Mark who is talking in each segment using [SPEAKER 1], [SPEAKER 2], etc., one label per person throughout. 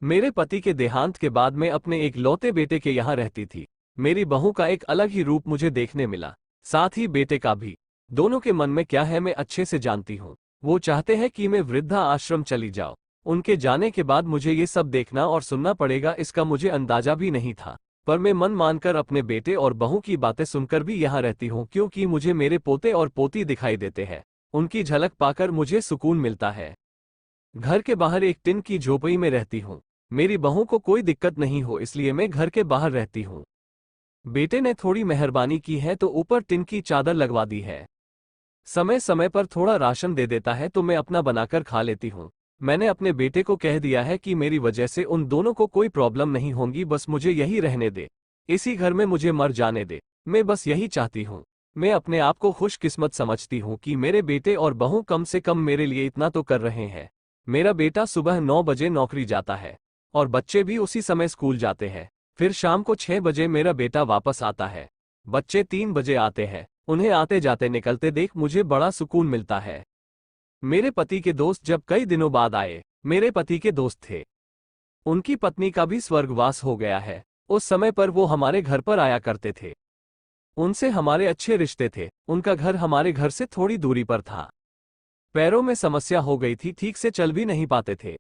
[SPEAKER 1] मेरे पति के देहांत के बाद मैं अपने एक लौते बेटे के यहाँ रहती थी। मेरी बहू का एक अलग ही रूप मुझे देखने मिला, साथ ही बेटे का भी। दोनों के मन में क्या है मैं अच्छे से जानती हूँ। वो चाहते हैं कि मैं वृद्धा आश्रम चली जाऊँ। उनके जाने के बाद मुझे ये सब देखना और सुनना पड़ेगा, इसका मुझे अंदाजा भी नहीं था। पर मैं मन मानकर अपने बेटे और बहू की बातें सुनकर भी यहाँ रहती हूँ, क्योंकि मुझे मेरे पोते और पोती दिखाई देते हैं। उनकी झलक पाकर मुझे सुकून मिलता है। घर के बाहर एक टिन की झोपड़ी में रहती हूँ। मेरी बहू को कोई दिक्कत नहीं हो इसलिए मैं घर के बाहर रहती हूँ। बेटे ने थोड़ी मेहरबानी की है तो ऊपर टिन की चादर लगवा दी है। समय समय पर थोड़ा राशन दे देता है तो मैं अपना बनाकर खा लेती हूँ। मैंने अपने बेटे को कह दिया है कि मेरी वजह से उन दोनों को कोई प्रॉब्लम नहीं होगी, बस मुझे यही रहने दे, इसी घर में मुझे मर जाने दे। मैं बस यही चाहती हूँ। मैं अपने आप को खुशकिस्मत समझती हूँ कि मेरे बेटे और बहू कम से कम मेरे लिए इतना तो कर रहे हैं। मेरा बेटा सुबह 9 बजे नौकरी जाता है और बच्चे भी उसी समय स्कूल जाते हैं। फिर शाम को 6 बजे मेरा बेटा वापस आता है। बच्चे 3 बजे आते हैं। उन्हें आते जाते निकलते देख मुझे बड़ा सुकून मिलता है। मेरे पति के दोस्त जब कई दिनों बाद आए, मेरे पति के दोस्त थे, उनकी पत्नी का भी स्वर्गवास हो गया है। उस समय पर वो हमारे घर पर आया करते थे। उनसे हमारे अच्छे रिश्ते थे। उनका घर हमारे घर से थोड़ी दूरी पर था। पैरों में समस्या हो गई थी, ठीक से चल भी नहीं पाते थे।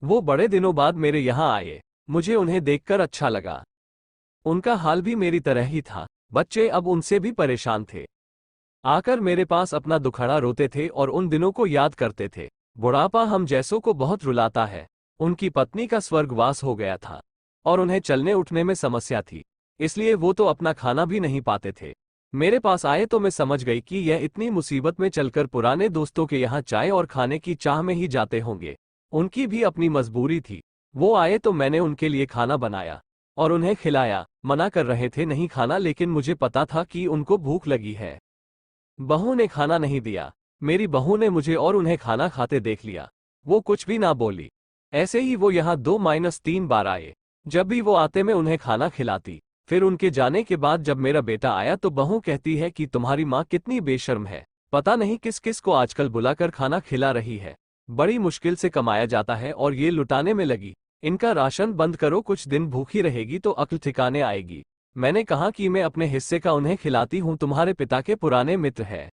[SPEAKER 1] वो बड़े दिनों बाद मेरे यहाँ आए। मुझे उन्हें देखकर अच्छा लगा। उनका हाल भी मेरी तरह ही था। बच्चे अब उनसे भी परेशान थे। आकर मेरे पास अपना दुखड़ा रोते थे और उन दिनों को याद करते थे। बुढ़ापा हम जैसों को बहुत रुलाता है। उनकी पत्नी का स्वर्गवास हो गया था और उन्हें चलने उठने में समस्या थी, इसलिए वो तो अपना खाना भी नहीं पाते थे। मेरे पास आए तो मैं समझ गई कि यह इतनी मुसीबत में चलकर पुराने दोस्तों के यहाँ चाय और खाने की चाह में ही जाते होंगे। उनकी भी अपनी मजबूरी थी। वो आए तो मैंने उनके लिए खाना बनाया और उन्हें खिलाया। मना कर रहे थे नहीं खाना, लेकिन मुझे पता था कि उनको भूख लगी है। बहू ने खाना नहीं दिया। मेरी बहू ने मुझे और उन्हें खाना खाते देख लिया। वो कुछ भी ना बोली। ऐसे ही वो यहाँ 2-3 बार आए। जब भी वो आते मैं उन्हें खाना खिलाती। फिर उनके जाने के बाद जब मेरा बेटा आया तो बहू कहती है कि तुम्हारी माँ कितनी बेशर्म है, पता नहीं किस किस को आजकल बुलाकर खाना खिला रही है। बड़ी मुश्किल से कमाया जाता है और ये लुटाने में लगी। इनका राशन बंद करो, कुछ दिन भूखी रहेगी तो अक्ल ठिकाने आएगी। मैंने कहा कि मैं अपने हिस्से का उन्हें खिलाती हूँ, तुम्हारे पिता के पुराने मित्र हैं।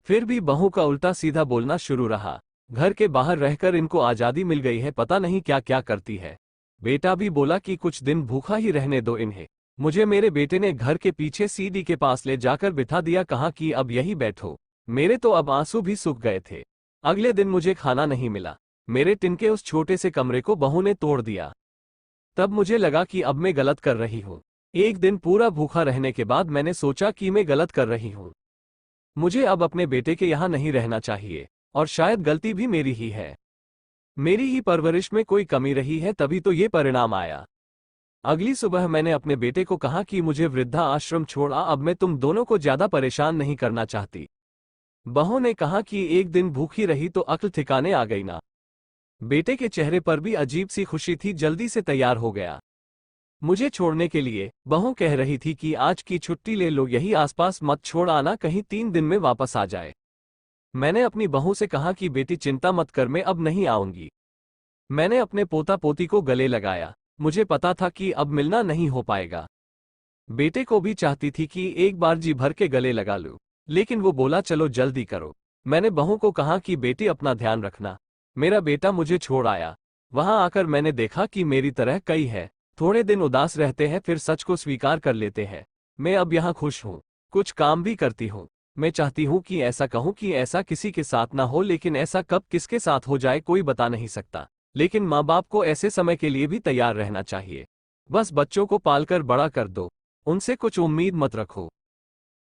[SPEAKER 1] फिर भी बहू का उल्टा सीधा बोलना शुरू रहा। घर के बाहर रहकर इनको आज़ादी मिल गई है, पता नहीं क्या क्या करती है। बेटा भी बोला कि कुछ दिन भूखा ही रहने दो इन्हें। मुझे मेरे बेटे ने घर के पीछे सीढ़ी के पास ले जाकर बिठा दिया, कहा कि अब यही बैठो। मेरे तो अब आंसू भी सूख गए थे। अगले दिन मुझे खाना नहीं मिला। मेरे टिन के उस छोटे से कमरे को बहू ने तोड़ दिया। तब मुझे लगा कि अब मैं गलत कर रही हूँ। एक दिन पूरा भूखा रहने के बाद मैंने सोचा कि मैं गलत कर रही हूँ। मुझे अब अपने बेटे के यहाँ नहीं रहना चाहिए और शायद गलती भी मेरी ही है। मेरी ही परवरिश में कोई कमी रही है, तभी तो ये परिणाम आया। अगली सुबह मैंने अपने बेटे को कहा कि मुझे वृद्धा आश्रम छोड़ा, अब मैं तुम दोनों को ज्यादा परेशान नहीं करना चाहती। बहू ने कहा कि एक दिन भूखी रही तो अक्ल ठिकाने आ गई ना। बेटे के चेहरे पर भी अजीब सी खुशी थी, जल्दी से तैयार हो गया मुझे छोड़ने के लिए। बहू कह रही थी कि आज की छुट्टी ले लो, यही आसपास मत छोड़ आना, कहीं 3 दिन में वापस आ जाए। मैंने अपनी बहू से कहा कि बेटी चिंता मत कर, मैं अब नहीं आऊंगी। मैंने अपने पोता पोती को गले लगाया। मुझे पता था कि अब मिलना नहीं हो पाएगा। बेटे को भी चाहती थी कि एक बार जी भर के गले लगा लूं, लेकिन वो बोला चलो जल्दी करो। मैंने बहू को कहा कि बेटी अपना ध्यान रखना। मेरा बेटा मुझे छोड़ आया। वहां आकर मैंने देखा कि मेरी तरह कई है। थोड़े दिन उदास रहते हैं फिर सच को स्वीकार कर लेते हैं। मैं अब यहाँ खुश हूँ, कुछ काम भी करती हूँ। मैं चाहती हूँ कि ऐसा कहूँ कि ऐसा किसी के साथ ना हो, लेकिन ऐसा कब किसके साथ हो जाए कोई बता नहीं सकता। लेकिन माँ बाप को ऐसे समय के लिए भी तैयार रहना चाहिए। बस बच्चों को पालकर बड़ा कर दो, उनसे कुछ उम्मीद मत रखो।